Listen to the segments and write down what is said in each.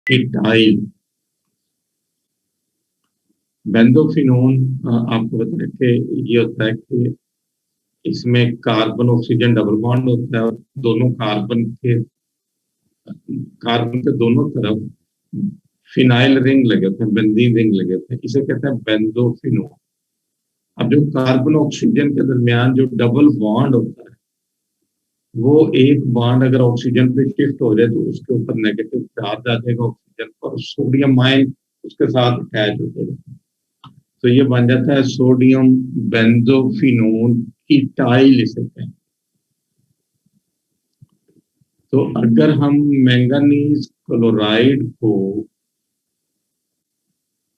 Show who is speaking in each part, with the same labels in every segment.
Speaker 1: इटाइल benzophenone आपको बता रहे थे। ये होता है कि इसमें कार्बन ऑक्सीजन डबल बॉन्ड होता है और दोनों कार्बन के दोनों तरफ फिनाइल रिंग लगे होते हैं, बेंजीन रिंग लगे होते हैं, इसे कहते हैं बेंजोफिनोन। अब जो कार्बन ऑक्सीजन के दरमियान जो डबल बॉन्ड होता है, वो एक बॉन्ड अगर ऑक्सीजन पे शिफ्ट हो जाए तो उसके ऊपर नेगेटिव चार्ज आ जाएगा ऑक्सीजन पर, सोडियम आयन उसके साथ अटैच हो जाएगा, तो ये बन जाता है सोडियम बेंजोफिनोन कीटाइल इसे कहते हैं। तो अगर हम मैंगनीज क्लोराइड को,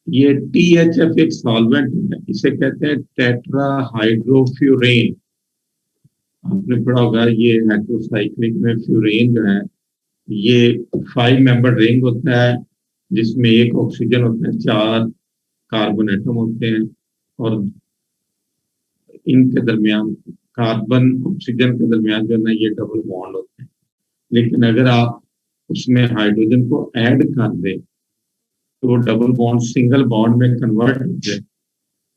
Speaker 1: ये THF एक सॉल्वेंट है, इसे कहते हैं टेट्रा हाइड्रोफ्यूरेन। आपने पढ़ा होगा ये हेट्रोसाइक्लिक में फ्यूरेन जो है ये 5 मेंबर रिंग होता है, जिसमें एक ऑक्सीजन होता है, 4 कार्बन एटम होते हैं और इनके दरमियान कार्बन ऑक्सीजन के दरमियान जो है ना ये डबल बॉन्ड होते हैं। लेकिन अगर आप उसमें हाइड्रोजन को ऐड कर दें तो वो डबल बॉन्ड सिंगल बॉन्ड में कन्वर्ट हो जाए,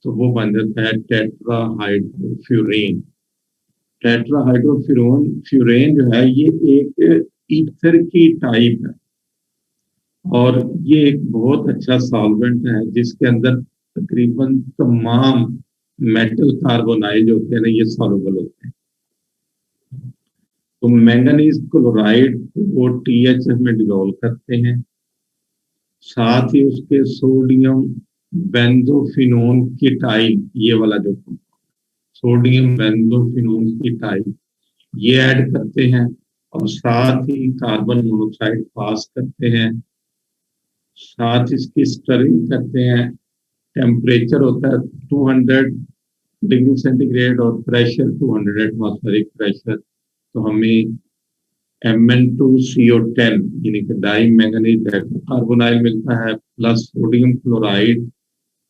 Speaker 1: तो वो बन जाता है टेट्राहाइड्रोफ्यूरेन। टेट्राहाइड्रोफ्यूरोन फ्यूरेन जो है ये एक ईथर की टाइप है और ये एक बहुत अच्छा सॉल्वेंट है जिसके अंदर तकरीबन तमाम मेटल कार्बोनाइड होते हैं ना, ये सॉल्युबल होते हैं। तो मैंगनीज क्लोराइड को THF में डिसॉल्व करते हैं, साथ ही उसके सोडियम बेंजोफिनोन कीटाइल, ये वाला जो सोडियम बेंजोफिनोन कीटाइल ये ऐड करते हैं और साथ ही कार्बन मोनोक्साइड पास करते हैं, साथ इसकी स्टरिंग करते हैं। टेम्परेचर होता है 200 डिग्री सेंटीग्रेड और प्रेशर 200 एटमॉस्फेरिक प्रेशर। तो हमें Mn2CO10 यानी कि डाई मैंगनीज कार्बोनाइल मिलता है, प्लस सोडियम क्लोराइड,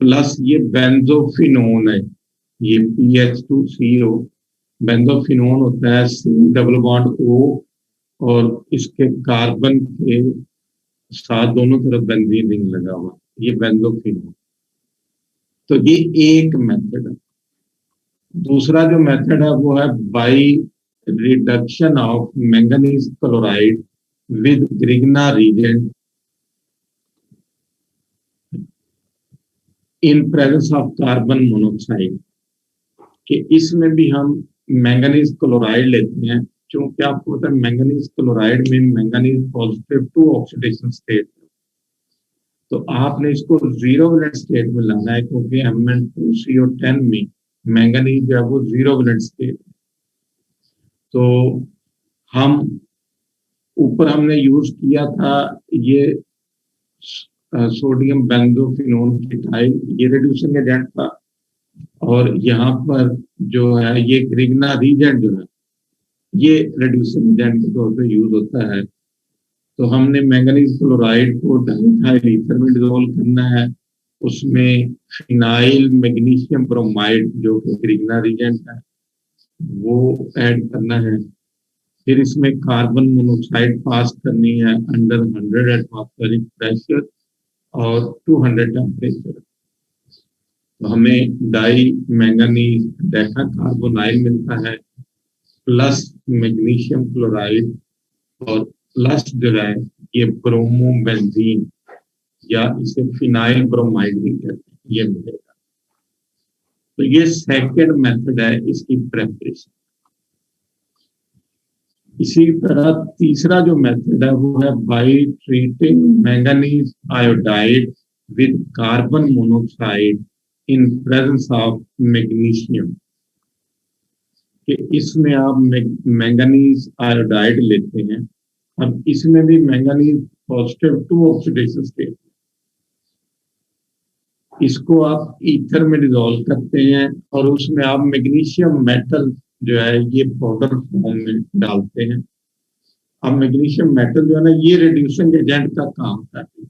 Speaker 1: प्लस ये बेंजोफिनोन है, ये PH2CO बेंजोफिनोन होता है, C डबल बॉन्ड O और इसके कार्बन के साथ दोनों तरफ बेंजीन रिंग लगा हुआ, ये बेंजोफिनोन। तो ये एक मेथड है। दूसरा जो मेथड है वो है by reduction of manganese chloride with Grignard reagent in presence of carbon monoxide, कि इसमें भी हम मैंगनीज क्लोराइड लेते हैं। क्योंकि आपको पता है मैंगनीज क्लोराइड में मैंगनीज पॉजिटिव 2 ऑक्सीडेशन स्टेट, तो आपने इसको 0 वैलेंट स्टेट में लाना है, क्योंकि Mn2CO10 में मैंगनीज जो है वो 0 वैलेंट स्टेट। तो हम ऊपर हमने यूज किया था ये सोडियम बेंजोफिनोन कीटाइल, ये रिड्यूसिंग एजेंट था, और यहाँ पर जो है ये ग्रिग्ना रीजेंट जो है ये रिड्यूसिंग एजेंट के तौर पे यूज होता है। तो हमने मैंगनीज क्लोराइड को डाइथाइल ईथर में डिसॉल्व करना है, उसमें फिनाइल मैग्नीशियम ब्रोमाइड जो कि ग्रिग्ना रीजेंट है वो ऐड करना है, फिर इसमें कार्बन मोनोक्साइड पास करनी है अंडर 100 एटमॉस्फेरिक प्रेशर और 200 टेम्परेचर। तो हमें डाई मैंगनीज डेका कार्बोनाइल मिलता है, प्लस मैग्नीशियम क्लोराइड और प्लस जो है ये ब्रोमोबेंजीन या इसे फिनाइल ब्रोमाइड भी कहते हैं, ये मिलेगा। तो ये सेकेंड मेथड है इसकी प्रेपरेशन। इसी तरह तीसरा जो मेथड है वो है by treating manganese iodide with carbon monoxide in presence of magnesium, कि इसमें आप मैंगनीज आयोडाइड लेते हैं। अब इसमें भी मैंगनीज पॉजिटिव 2 ऑक्सीडेशन स्टेट, इसको आप ईथर में डिसॉल्व करते हैं और उसमें आप मैग्नीशियम मेटल जो है ये पाउडर फॉर्म में डालते हैं। अब मैग्नीशियम मेटल जो है ना ये रिड्यूसिंग एजेंट का काम करती है,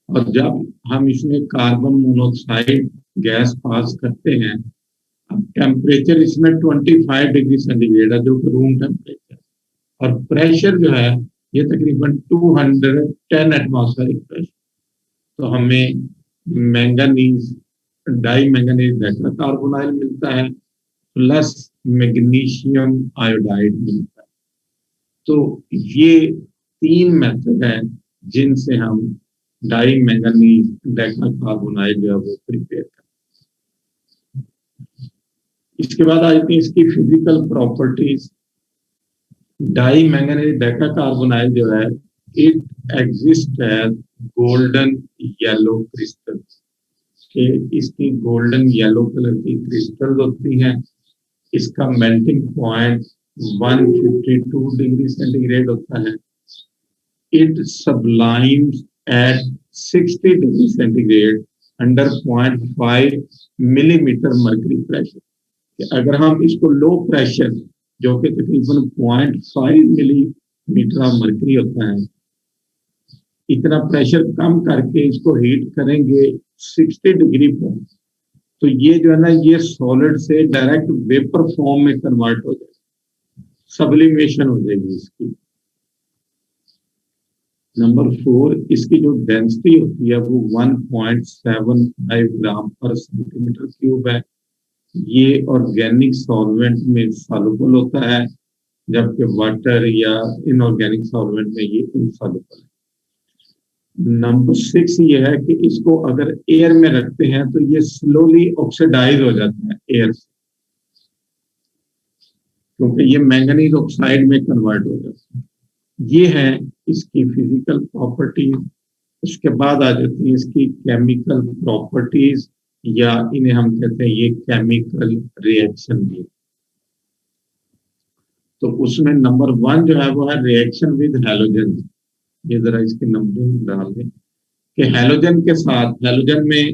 Speaker 1: और जब हम इसमें कार्बन मोनोक्साइड गैस पास करते हैं, अब टेम्परेचर इसमें 25 डिग्री सेंटीग्रेड है जो कि रूम टेम्परेचर, और प्रेशर जो है ये तकरीबन 210 एटमॉस्फेरिक प्रेशर। तो हमें मैंगनीज, डाई मैंगनीज कार्बोनाइल मिलता है प्लस मैग्नीशियम आयोडाइड मिलता है। तो ये 3 मेथड है जिनसे हम डाई मैंगनीज कार्बोनाइल जो है वो प्रिपेयर करते हैं। इसके बाद आ जाती है इसकी physical properties. Di manganese carbonyl जो है it exist as golden yellow crystal. इसकी गोल्डन येलो कलर की क्रिस्टल होती हैं। इसका मेल्टिंग पॉइंट 152 डिग्री सेंटीग्रेड होता है। It sublimes at 60 degree centigrade under 0.5 millimetre mercury pressure. अगर हम इसको लो प्रेशर जो कि तकरीबन 0.5 मिलीमीटर ऑफ मर्करी होता है, इतना प्रेशर कम करके इसको हीट करेंगे 60 डिग्री पर, तो ये जो है ना ये सॉलिड से डायरेक्ट वेपर फॉर्म में कन्वर्ट हो जाएगा, सब्लिमेशन हो जाएगी इसकी। नंबर 4, इसकी जो डेंसिटी होती है वो 1.75 ग्राम पर सेंटीमीटर क्यूब है। ये ऑर्गेनिक सॉल्वेंट में सॉल्युबल होता है, जबकि वाटर या इनऑर्गेनिक सॉल्वेंट में ये इनसॉल्युबल है। नंबर 6 ये है कि इसको अगर एयर में रखते हैं तो ये स्लोली ऑक्सीडाइज हो जाता है एयर से, क्योंकि ये मैंगनीज ऑक्साइड में कन्वर्ट हो जाता है। ये है इसकी फिजिकल प्रॉपर्टीज। उसके बाद आ जाती है इसकी केमिकल प्रॉपर्टीज, या इन्हें हम कहते हैं ये केमिकल रिएक्शन भी। तो उसमें नंबर 1 जो है वो है रिएक्शन विद हैलोजन। ये जरा इसके नंबर डाल दें कि हैलोजन के साथ, हैलोजन में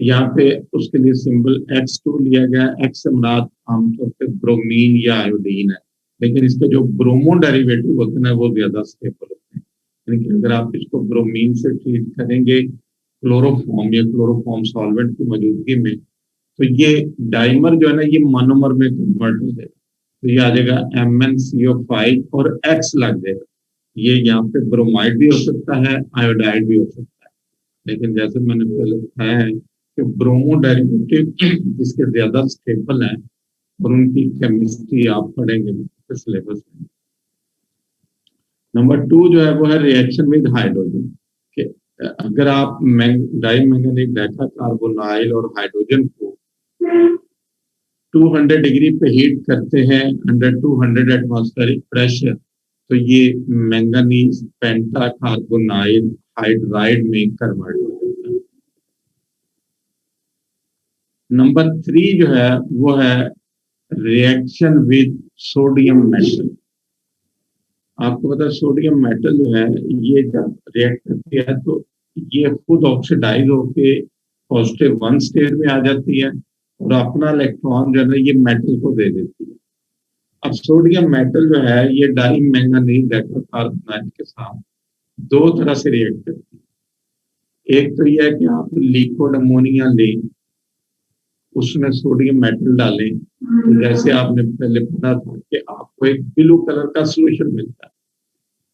Speaker 1: यहाँ पे उसके लिए सिंबल X2 लिया गया। X से मुराद आमतौर पे ब्रोमीन या आयोडीन है, लेकिन इसके जो ब्रोमो डेरिवेटिव होते हैं वो ज्यादा स्टेबल होते हैं। यानी कि अगर आप इसको ब्रोमीन से ट्रीट करेंगे क्लोरोफॉर्म या क्लोरोफॉर्म सॉल्वेंट की मौजूदगी में, तो ये डाइमर जो है ना ये मोनोमर में कन्वर्ट हो जाएगा। तो ये आ जाएगा MnCO5 और X लग जाएगा। ये यहाँ पे ब्रोमाइड भी हो सकता है, आयोडाइड भी हो सकता है, लेकिन जैसे मैंने पहले बताया है कि ब्रोमो डेरिवेटिव जिसके ज्यादा स्टेबल है और उनकी केमिस्ट्री आप पढ़ेंगे सिलेबस में। नंबर 2 जो है वो है रिएक्शन विद हाइड्रोजन। कि अगर आप डाई मैंगनीज कार्बोनाइल और हाइड्रोजन को 200 डिग्री पे हीट करते हैं अंडर 200 एटमॉस्फेरिक प्रेशर, तो ये मैंगनीज पेंटा कार्बोनाइल हाइड्राइड में कन्वर्ट हो जाता है। नंबर 3 जो है वो है रिएक्शन विद सोडियम मेटल। आपको पता है सोडियम मेटल जो है ये जब रिएक्ट करती है तो ये खुद ऑक्सीडाइज होके पॉजिटिव 1 स्टेट में आ जाती है और अपना इलेक्ट्रॉन जो है ना ये मेटल को दे देती है। अब सोडियम मेटल जो है ये डाई मैंगनीज कार्बोनाइल के साथ 2 तरह से रिएक्ट करती है। एक तो यह है कि आप लिक्विड अमोनिया लें, उसमें सोडियम मेटल डालें, तो जैसे आपने पहले पढ़ा था कि आपको एक ब्लू कलर का सोल्यूशन मिलता है।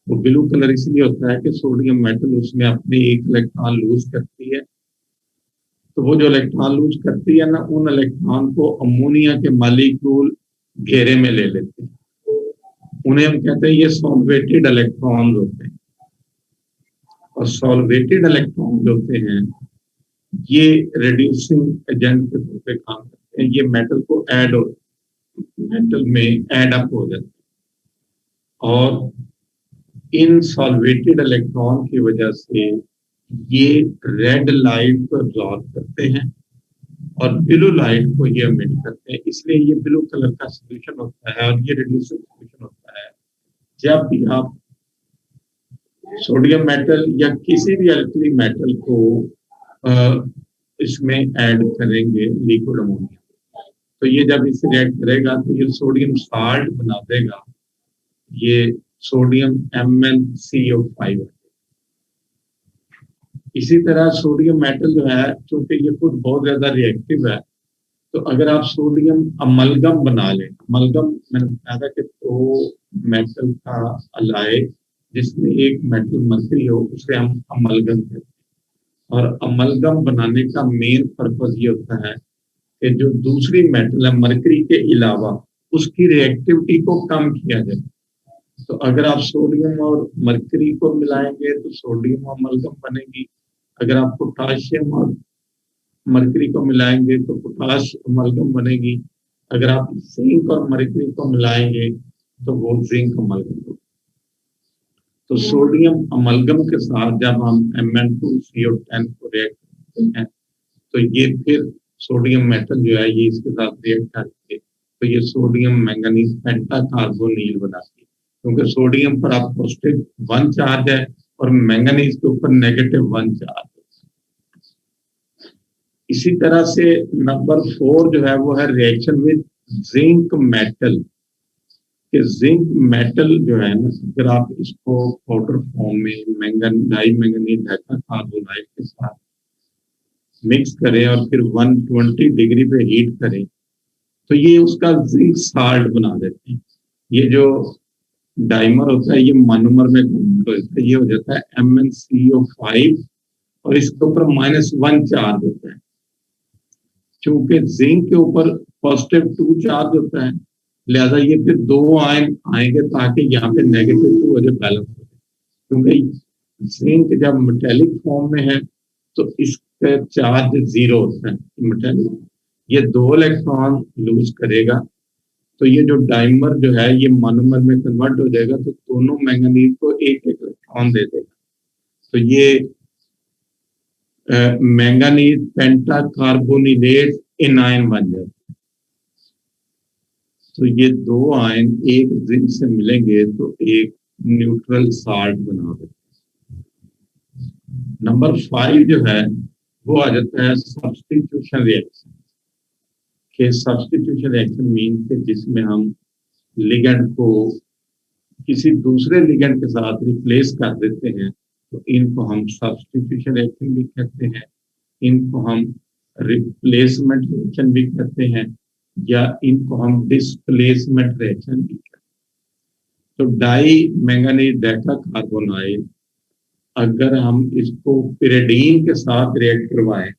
Speaker 1: वो ब्लू कलर इसलिए होता है कि सोडियम मेटल उसमें अपने एक इलेक्ट्रॉन लूज करती है। तो वो जो इलेक्ट्रॉन लूज करती है ना, उन इलेक्ट्रॉन को अमोनिया के मॉलिक्यूल घेरे में ले लेते हैं। उन्हें हम कहते हैं ये सॉल्वेटेड इलेक्ट्रॉन होते हैं। और सॉल्वेटेड इलेक्ट्रॉन जो होते हैं ये रिड्यूसिंग एजेंट के तौर पे काम करते हैं। ये मेटल को मेटल में एड अप हो जाते हैं और इन सॉल्वेटेड इलेक्ट्रॉन की वजह से ये रेड लाइट को एब्जॉर्ब करते हैं और ब्लू लाइट को ये एमिट करते हैं। इसलिए ये ब्लू कलर का सॉल्यूशन होता है और ये रिड्यूसिंग सॉल्यूशन होता है जब भी आप सोडियम मेटल या किसी भी अल्कली मेटल को इसमें ऐड करेंगे लिक्विड अमोनिया। तो ये जब इसे रिएक्ट करेगा तो ये सोडियम साल्ट बना देगा, ये सोडियम MnCO5। इसी तरह सोडियम मेटल जो है, चूंकि ये खुद बहुत ज्यादा रिएक्टिव है, तो अगर आप सोडियम अमलगम बना लें, अमलगम मैंने बताया था कि दो मेटल का अलाय जिसमें एक मेटल मरकरी हो, उसे हम अमलगम कहते हैं। और अमलगम बनाने का मेन पर्पज ये होता है कि जो दूसरी मेटल है मरकरी के अलावा, उसकी रिएक्टिविटी को कम किया जाए। तो अगर आप सोडियम और मरकरी को मिलाएंगे तो सोडियम अमलगम बनेगी। अगर आप पोटाशियम और मरकरी को मिलाएंगे तो पोटाश अमलगम बनेगी। अगर आप जिंक और मरकरी को मिलाएंगे तो वो जिंक अमलगम होगी। तो सोडियम अमलगम के साथ जब हम Mn2CO10 को रिएक्ट करते हैं तो ये फिर सोडियम मेटल जो है ये इसके साथ रिएक्ट करके तो ये सोडियम मैंगनीज पेंटाकार्बोनिल बनाती है, क्योंकि सोडियम पर आप +1 चार्ज है और मैंगनीज के ऊपर -1 चार्ज है। इसी तरह से नंबर 4 जो है वो है रिएक्शन विद जिंक मेटल। कि जिंक मेटल जो है ना, अगर आप इसको पाउडर फॉर्म में डाई मैंगनीज कार्बोनाइड के साथ मिक्स करें और फिर 120 डिग्री पे हीट करें तो ये उसका जिंक साल्ट बना देते हैं। ये जो डाइमर होता है ये मोनोमर में कन्वर्ट होता है, ये हो जाता है MnCO5 और इसके ऊपर -1 चार्ज होता है। क्योंकि जिंक के ऊपर +2 चार्ज होता है, लिहाजा ये फिर 2 आयन आएंगे ताकि यहाँ पे -2 वजह बैलेंस हो जाए। क्योंकि जिंक जब मेटेलिक फॉर्म में है तो इसका चार्ज 0 होता है मेटेलिक, ये 2 इलेक्ट्रॉन लूज करेगा तो ये जो डाइमर जो है ये मोनोमर में कन्वर्ट हो जाएगा तो दोनों मैंगनीज को एक एक इलेक्ट्रॉन दे देगा। तो ये मैंगनीज पेंटाकार्बोनिलेट एनायन बन जाता है। तो ये 2 आयन एक जिंक से मिलेंगे तो एक न्यूट्रल साल्ट बना देते हैं। नंबर 5 जो है वो आ जाता है सब्स्टिट्यूशन रिएक्शन। के सब्स्टिट्यूशन रिएक्शन मीन के जिसमें हम लिगेंड को किसी दूसरे लिगेंड के साथ रिप्लेस कर देते हैं, तो इनको हम सब्स्टिट्यूशन रिएक्शन भी कहते हैं। इनको हम रिप्लेसमेंट रिएक्शन भी कहते हैं या इनको हम डिस्प्लेसमेंट रिएक्शन भी कहते हैं। तो डाई मैंगनीज डेकाकार्बोनाइल अगर हम इसको पिरिडीन के साथ रिएक्ट करवाएं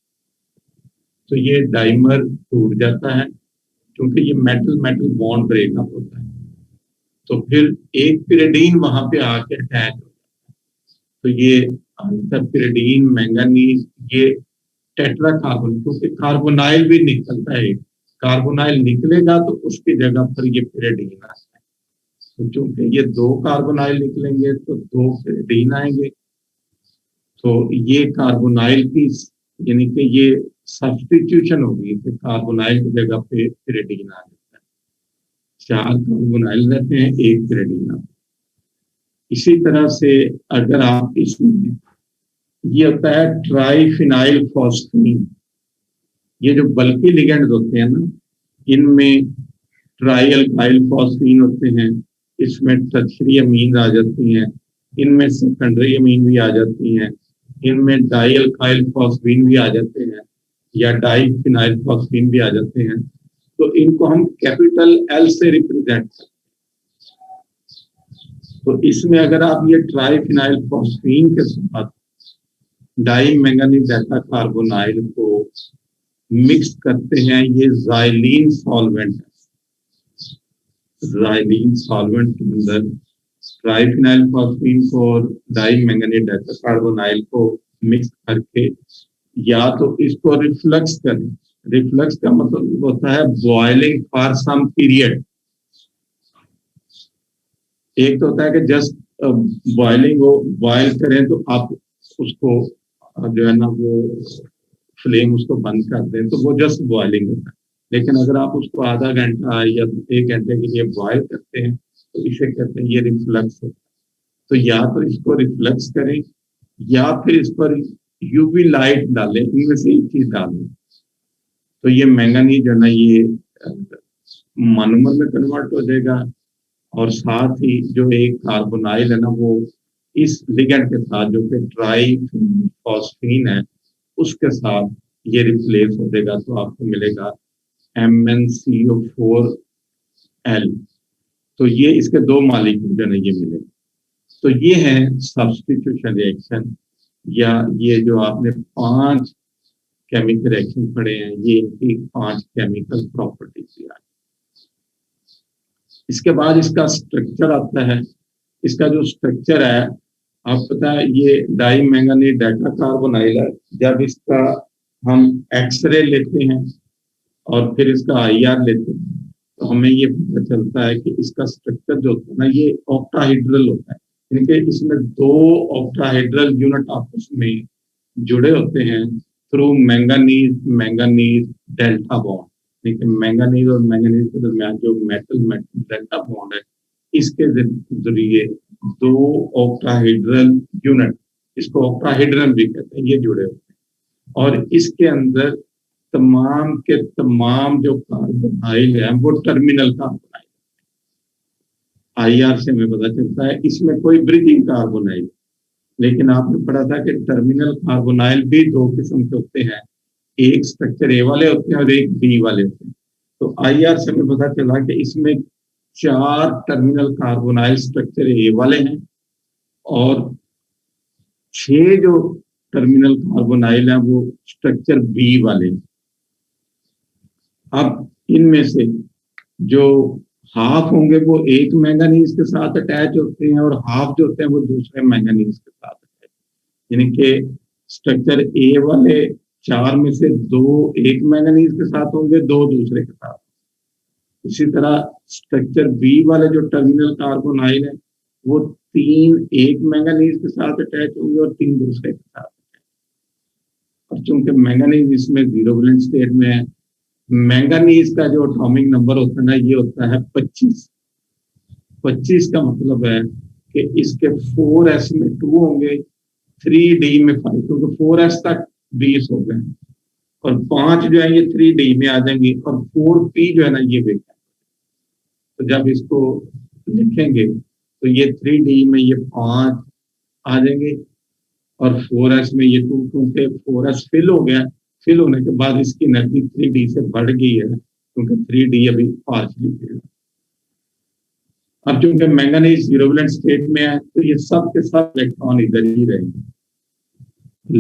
Speaker 1: तो ये डाइमर टूट जाता है, क्योंकि ये मेटल मेटल बॉन्ड ब्रेकअप होता है। तो फिर एक पिरिडीन वहां पे आके अटैच हो जाता है। तो ये आंसर पिरिडीन मैंगनीज ये टेट्राकार्बन, क्योंकि कार्बोनाइल भी निकलता है, कार्बोनाइल निकलेगा तो उसकी जगह पर ये पिरिडीन आता है। तो चूंकि ये 2 कार्बोनाइल निकलेंगे तो 2 पिरिडीन आएंगे। तो ये कार्बोनाइल की यानी कि ये सब्स्टिट्यूशन होगी कि कार्बोनाइल की जगह पे पिरिडीन आ जाता है। 4 कार्बोनाइल रहते हैं, 1 पिरिडीन आता है। इसी तरह से अगर आप इसमें ये होता है ट्राइफिनाइल फॉस्फीन, ये जो बल्कि लिगेंड्स होते हैं ना, इनमें ट्राई अल्काइल फॉस्फीन होते हैं, इसमें टर्शियरी अमीन आ जाती हैं, इनमें सेकेंडरी अमीन भी आ जाती हैं, इनमें डाई अल्काइल फॉस्फीन भी आ जाते हैं या डाई फिनाइल फॉस्फीन भी आ जाते हैं। तो इनको हम कैपिटल L से रिप्रेजेंट करते हैं। तो इसमें अगर आप ये ट्राइफिनाइल फॉस्फीन के साथ डाई मैंगनीज डेकाकार्बोनाइल को मिक्स करते हैं, ये ज़ाइलीन सॉल्वेंट है। ज़ाइलीन सॉल्वेंट के अंदर ट्राइफिनाइल फॉस्फीन को और डाई मैंगनीज डेकाकार्बोनाइल को मिक्स करके या तो इसको रिफ्लक्स करें। रिफ्लक्स का मतलब होता है बॉइलिंग फॉर सम पीरियड। एक तो होता है कि जस्ट बॉइलिंग हो, बॉइल करें तो आप उसको जो है ना वो फ्लेम उसको बंद कर दें तो वो जस्ट बॉइलिंग होता है। लेकिन अगर आप उसको आधा घंटा या 1 घंटे के लिए बॉइल करते हैं तो इसे कहते हैं ये रिफ्लक्स होता है। तो या तो इसको रिफ्लक्स करें या फिर इस पर यूवी लाइट डालें, इनमें से एक चीज डालें। तो ये मैंगनीज जो है ना ये मोनोमर में कन्वर्ट हो जाएगा और साथ ही जो एक कार्बोनाइल है ना वो इस लिगेंड के साथ जो कि ट्राइफॉस्फीन है उसके साथ ये रिप्लेस हो जाएगा। तो आपको मिलेगा MnCO4L। तो ये इसके दो मालिक्यूल जो है ये मिले। तो ये है सब्स्टिट्यूशन रिएक्शन, या ये जो आपने 5 केमिकल रिएक्शन पढ़े हैं, ये इनकी 5 केमिकल प्रॉपर्टीज है। इसके बाद इसका स्ट्रक्चर आता है। इसका जो स्ट्रक्चर है, आप पता है ये डाई मैंगनीज डेटा कार्बोनाइल है। जब इसका हम एक्सरे लेते हैं और फिर इसका आईआर लेते हैं, तो हमें ये पता चलता है कि इसका स्ट्रक्चर जो होता है ना, ये ऑक्टाहेड्रल होता है। यानी इसमें 2 ऑक्टाहेड्रल यूनिट आपस में जुड़े होते हैं through manganese manganese delta bond. ठीक है, मैंगनीज और मैंगनीज के दरमियान जो मेटल मेटल डेल्टा बॉन्ड है, इसके जरिए 2 ऑक्टाहेड्रल यूनिट, इसको ऑक्टाहेड्रल भी कहते हैं, ये जुड़े होते हैं। और इसके अंदर तमाम के तमाम जो कार्बोनाइल है वो टर्मिनल कार्बोनाइल। आईआर से हमें पता चलता है इसमें कोई ब्रिजिंग कार्बोनाइल, लेकिन आपने पढ़ा था कि टर्मिनल कार्बोनाइल भी 2 किस्म के होते हैं, एक स्ट्रक्चर ए वाले होते हैं और एक बी वाले होते हैं। तो आईआर से हमें पता चला कि इसमें 4 टर्मिनल कार्बोनाइल स्ट्रक्चर ए वाले हैं और 6 जो टर्मिनल कार्बोनाइल है वो स्ट्रक्चर बी वाले हैं। अब इनमें से जो हाफ होंगे वो एक मैंगनीज के साथ अटैच होते हैं और हाफ जो होते हैं वो दूसरे मैंगनीज के साथ अटैच, यानी कि स्ट्रक्चर ए वाले 4 में से 2 एक मैंगनीज के साथ होंगे, 2 दूसरे के साथ। इसी तरह स्ट्रक्चर बी वाले जो टर्मिनल कार्बोनाइल है वो 3 एक मैंगनीज के साथ अटैच होंगे और 3 दूसरे के साथ। और चूंकि मैंगनीज इसमें 0 वैलेंस स्टेट में है, मैंगनीज का जो एटॉमिक नंबर होता है ना, ये होता है 25। 25 का मतलब है कि इसके 4s में 2 होंगे, 3d में 5, क्योंकि 4s तक 20 हो गए और 5 जो है ये 3d में आ जाएंगे और 4p जो है ना ये वेट है। तो जब इसको लिखेंगे तो ये 3d में ये 5 आ जाएंगे और 4s में ये 2, क्योंकि 4s फिल हो गया, फिल होने के बाद इसकी एनर्जी 3d से बढ़ गई है, क्योंकि 3d अभी पार्शली फिल है। अब चूंकि मैंगनीज 0 वैलेंस स्टेट में है तो ये सब के सब इलेक्ट्रॉन इधर ही रहेंगे।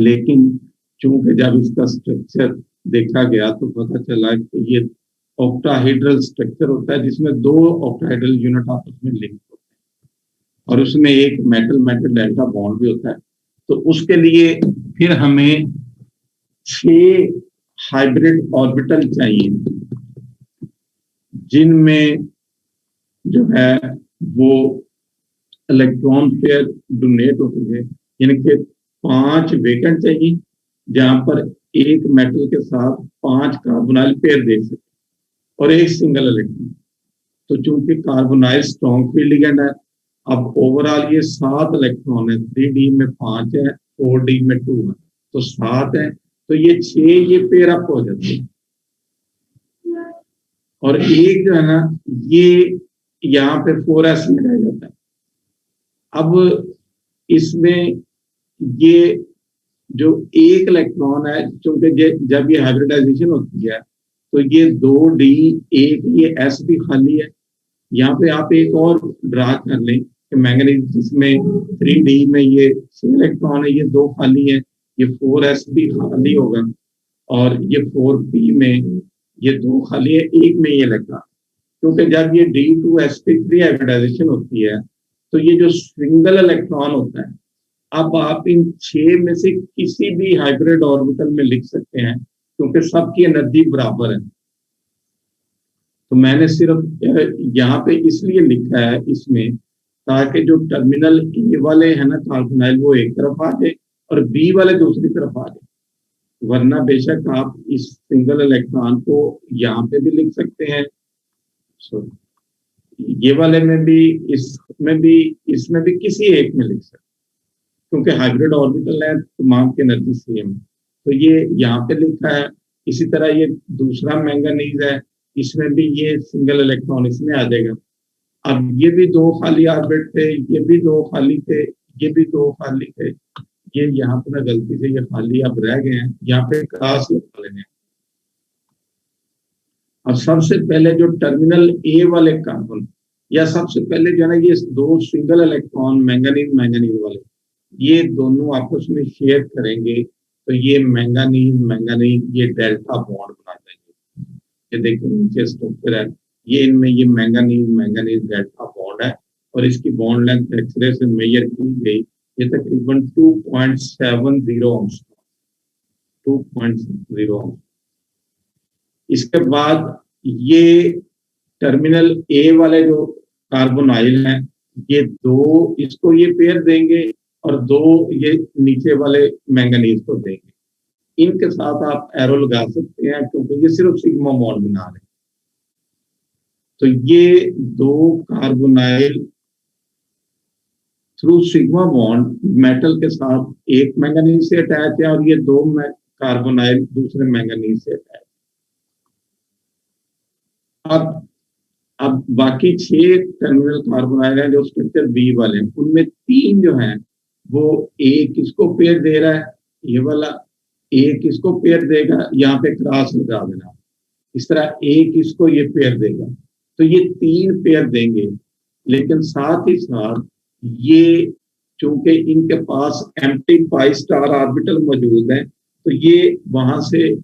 Speaker 1: लेकिन चूंकि जब इसका स्ट्रक्चर देखा गया तो पता चला कि ये ऑक्टाहेड्रल स्ट्रक्चर होता है, जिसमें 2 ऑक्टाहेड्रल यूनिट आपस में लिंक होते हैं और उसमें एक मेटल मेटल डेल्टा बॉन्ड भी होता है। तो उसके लिए फिर हमें 6 हाइब्रिड ऑर्बिटल चाहिए, जिनमें जो है वो इलेक्ट्रॉन पेयर डोनेट होते हैं। यानी कि 5 वेकेंट चाहिए जहां पर एक मेटल के साथ 5 कार्बोनाइल पेयर दे सके और एक सिंगल इलेक्ट्रॉन। तो चूंकि कार्बोनाइल स्ट्रॉन्ग फील्ड लिगेंड है, अब ओवरऑल ये 7 इलेक्ट्रॉन है, 3d में 5 है, 4d में 2 है, तो 7 है। तो ये 6 ये पेयर अप हो जाते हैं और एक जो है ना ये यहाँ पे 4s में रह जाता है। अब इसमें ये जो एक इलेक्ट्रॉन है, चूंकि जब ये हाइब्रिडाइजेशन होती है तो ये 2d एक ये s भी खाली है। यहाँ पे आप एक और ड्रा कर लें कि मैंगनीज जिसमें 3d में ये 6 इलेक्ट्रॉन है, ये 2 खाली है, ये 4s भी खाली होगा और ये 4p में ये 2 खाली है, एक में ये इलेक्ट्रॉन। क्योंकि जब ये d2sp3 हाइब्रिडाइजेशन होती है तो ये जो सिंगल इलेक्ट्रॉन होता है, अब आप इन 6 में से किसी भी हाइब्रिड ऑर्बिटल में लिख सकते हैं, क्योंकि सबकी एनर्जी बराबर है। तो मैंने सिर्फ यहाँ पे इसलिए लिखा है इसमें, ताकि जो टर्मिनल ए वाले है ना कार्बोनाइल वो एक तरफ आ जाए और बी वाले दूसरी तरफ आ जाए। वरना बेशक आप इस सिंगल इलेक्ट्रॉन को यहाँ पे भी लिख सकते हैं, ये वाले में भी, इसमें भी, इसमें भी, किसी एक में लिख सकते हैं, क्योंकि हाइब्रिड ऑर्बिटल है, तमाम की एनर्जी सेम है। तो ये यहाँ पे लिखा है। इसी तरह ये दूसरा मैंगनीज है, इसमें भी ये सिंगल इलेक्ट्रॉन इसमें आ जाएगा। अब ये भी 2 खाली ऑर्बिट थे, ये भी 2 खाली थे, ये भी 2 खाली थे, ये यहाँ पे ना गलती से ये खाली अब रह गए हैं, यहाँ पे क्रॉस लगा लेंगे। और सबसे पहले जो टर्मिनल ए वाले कार्बन, या सबसे पहले जो है ना, ये दो सिंगल इलेक्ट्रॉन मैंगनीज मैंगनीज वाले, ये दोनों आपस में शेयर करेंगे, तो ये मैंगनीज मैंगनीज ये डेल्टा बॉन्ड बना देंगे। ये देखिए नीचे स्ट्रक्चर है, ये इनमें ये मैंगनीज मैंगनीज डेल्टा बॉन्ड है, और इसकी बॉन्ड लेंथ एक्सरे से मेजर की गई, ये तकरीबन 2.70 अंश, 2.0। इसके बाद ये टर्मिनल ए वाले जो कार्बोनाइल हैं, ये दो इसको ये पेयर देंगे, और दो ये नीचे वाले मैंगनीज को देंगे। इनके साथ आप एरो लगा सकते हैं, क्योंकि ये सिर्फ सिग्मा बॉन्ड बना रहे हैं। तो ये दो carbonyl through sigma bond metal के साथ एक मैंगनीज से अटैच है, और ये दो कार्बोनाइल दूसरे मैंगनीज से अटैच। अब बाकी 6 टर्मिनल कार्बोनाइल हैं जो स्ट्रक्चर बी वाले हैं, उनमें 3 जो हैं वो एक किसको पेयर दे रहा है, ये वाला एक किसको पेयर देगा, यहाँ पे क्रॉस लगा देना, इस तरह एक इसको ये पेयर देगा, तो ये 3 पेयर देंगे। लेकिन साथ ही साथ ये चूंकि इनके पास एम्प्टी पाई स्टार ऑर्बिटल मौजूद है, तो ये वहां से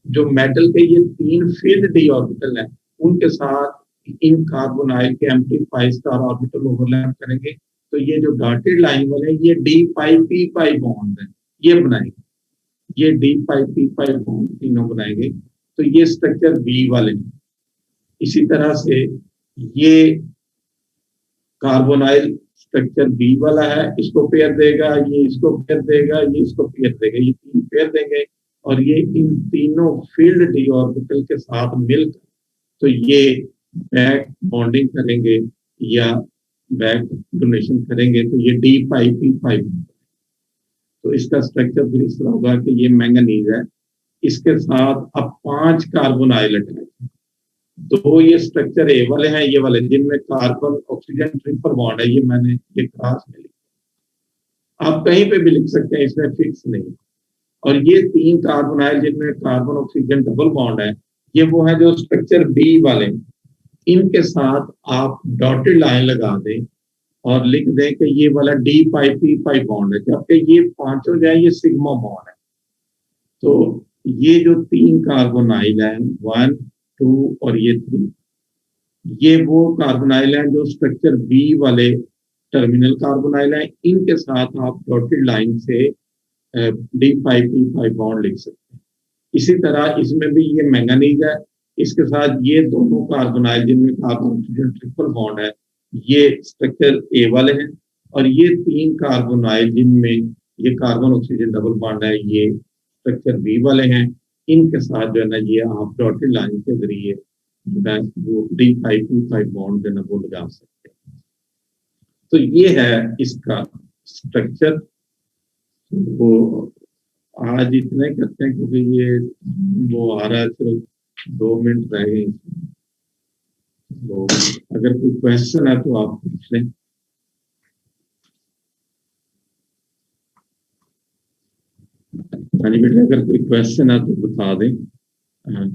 Speaker 1: जो मेटल के ये 3 फील्ड डी ऑर्बिटल है, उनके साथ इन कार्बोनाइल के empty pi star orbital overlap करेंगे, तो ये जो डॉटेड लाइन वाले ये डी पाई पी पाई बॉन्ड है, ये बनाएंगे, ये डी पाई पी पाई बॉन्ड तीनों बनाएंगे, तो ये स्ट्रक्चर बी वाले। इसी तरह से ये कार्बोनाइल स्ट्रक्चर बी वाला है, इसको पेयर देगा, ये इसको पेयर देगा, ये इसको पेयर देगा, ये 3 पेयर देंगे, और ये इन तीनों फील्ड डी ऑर्बिटल के साथ मिलकर तो ये बैक बॉन्डिंग करेंगे या बैक डोनेशन करेंगे, तो ये डी पाई पी पाई। तो इसका स्ट्रक्चर फिर इस तरह होगा कि ये मैंगनीज है, इसके साथ अब 5 कार्बोनाइल अटैच है, तो ये स्ट्रक्चर ए वाले हैं, ये वाले जिनमें कार्बन ऑक्सीजन ट्रिपल बॉन्ड है, ये मैंने ये क्लास में लिखा, आप कहीं पे भी लिख सकते हैं, इसमें फिक्स नहीं। और ये 3 कार्बोनाइल जिनमें कार्बन ऑक्सीजन डबल बॉन्ड है, ये वो है जो स्ट्रक्चर बी वाले, इनके साथ आप डॉटेड लाइन लगा दें और लिख दें कि ये वाला डी पाई पी पाई बॉन्ड है, जबकि ये पांचों जो है ये सिग्मा बॉन्ड है। तो ये जो 3 कार्बोनाइल है 1 2 और ये 3, ये वो कार्बोनाइल हैं जो स्ट्रक्चर बी वाले टर्मिनल कार्बोनाइल हैं, इनके साथ आप डॉटेड लाइन से डी पाई पी पाई बॉन्ड लिख सकते हैं। इसी तरह इसमें भी ये मैंगनीज है, इसके साथ ये दोनों कार्बोनाइल जिनमें कार्बन ऑक्सीजन ट्रिपल बॉन्ड है, ये स्ट्रक्चर ए वाले हैं, और ये 3 कार्बोनाइल जिनमें ये कार्बन ऑक्सीजन डबल बॉन्ड है, ये स्ट्रक्चर बी वाले हैं, इनके साथ जो है ना ये आप डॉटेड लाइन के जरिए जो है वो डी पाई पी पाई बॉन्ड जो है ना वो लगा सकते हैं। तो ये है इसका स्ट्रक्चर। वो आज इतना ही करते हैं, क्योंकि ये वो आ रहा है, सिर्फ 2 मिनट रह गए। तो अगर कोई क्वेश्चन है तो आप पूछ लें। हाँ जी बेटा, अगर कोई क्वेश्चन है तो बता दें। हाँ।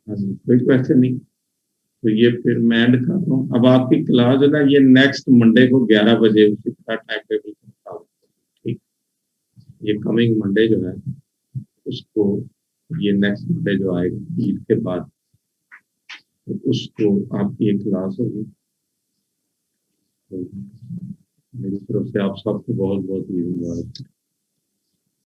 Speaker 1: कोई क्वेश्चन नहीं, तो ये फिर मैं एंड कर रहा हूँ। अब आपकी क्लास है ना ये नेक्स्ट मंडे को 11 बजे उसी तरह टाइम टेबल के मुताबिक, ठीक। ये कमिंग मंडे जो है उसको, ये नेक्स्ट मंडे जो आएगा ईद के बाद, तो उसको आपकी एक क्लास होगी। तो मेरी तरफ से आप सबको बहुत बहुत धन्यवाद।